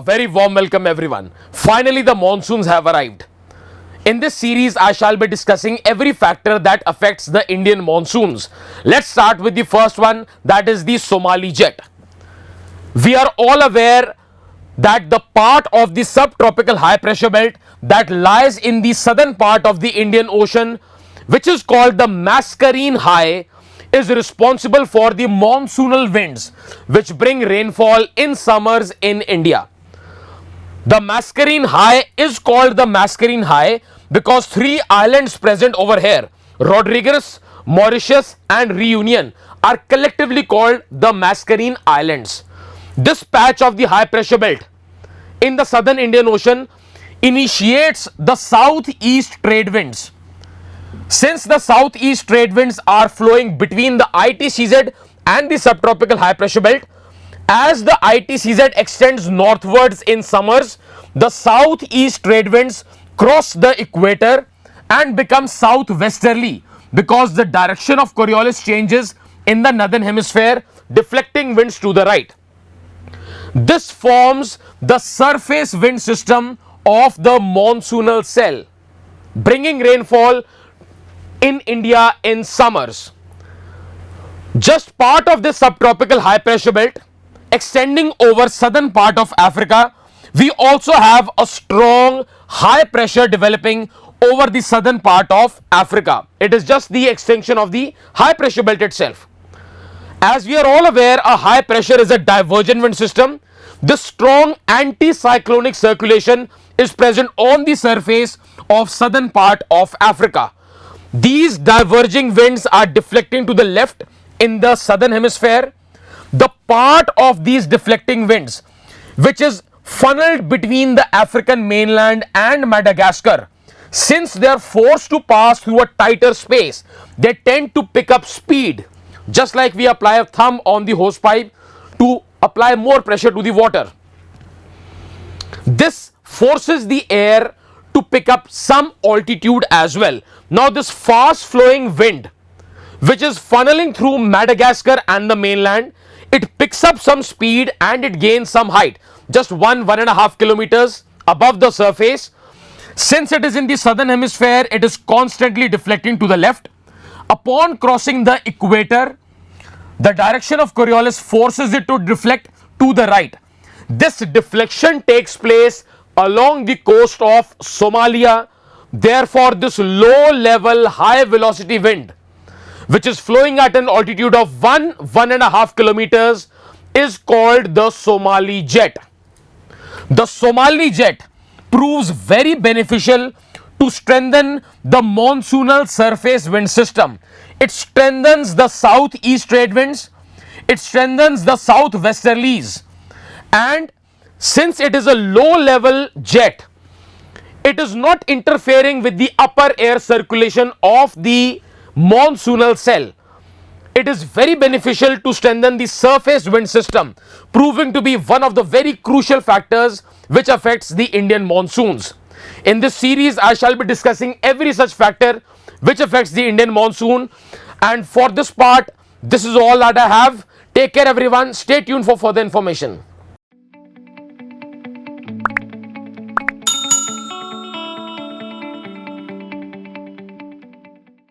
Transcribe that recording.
A very warm welcome everyone. Finally the monsoons have arrived. In this series I shall be discussing every factor that affects the Indian monsoons. Let's start with the first one, that is the Somali jet. We are all aware that the part of the subtropical high pressure belt that lies in the southern part of the Indian Ocean, which is called the Mascarene High, is responsible for the monsoonal winds which bring rainfall in summers in India. The Mascarene High is called the Mascarene High because three islands present over here, Rodrigues, Mauritius and Reunion, are collectively called the Mascarene Islands. This patch of the high pressure belt in the southern Indian Ocean initiates the southeast trade winds. Since the southeast trade winds are flowing between the ITCZ and the subtropical high pressure belt, as the ITCZ extends northwards in summers, the southeast trade winds cross the equator and become southwesterly because the direction of Coriolis changes in the northern hemisphere, deflecting winds to the right. This forms the surface wind system of the monsoonal cell, bringing rainfall in India in summers. Just part of this subtropical high pressure belt extending over southern part of Africa, we also have a strong high pressure developing over the southern part of Africa. It is just the extension of the high pressure belt itself. As we are all aware, a high pressure is a divergent wind system. This strong anticyclonic circulation is present on the surface of southern part of Africa. These diverging winds are deflecting to the left in the southern hemisphere. The part of these deflecting winds which is funneled between the African mainland and Madagascar, since they are forced to pass through a tighter space, they tend to pick up speed, just like we apply a thumb on the hose pipe to apply more pressure to the water. This forces the air to pick up some altitude as well. Now this fast flowing wind which is funneling through Madagascar and the mainland, it picks up some speed and it gains some height, just 1.5 kilometers above the surface. Since it is in the southern hemisphere, it is constantly deflecting to the left. Upon crossing the equator, the direction of Coriolis forces it to deflect to the right. This deflection takes place along the coast of Somalia. Therefore, this low level high velocity wind which is flowing at an altitude of 1.5 kilometers is called the Somali jet. The Somali jet proves very beneficial to strengthen the monsoonal surface wind system. It strengthens the southeast trade winds, it strengthens the southwesterlies, and since it is a low level jet, it is not interfering with the upper air circulation of the monsoonal cell. It is very beneficial to strengthen the surface wind system, proving to be one of the very crucial factors which affects the Indian monsoons. In this series, I shall be discussing every such factor which affects the Indian monsoon, and for this part, this is all that I have. Take care everyone. Stay tuned for further information.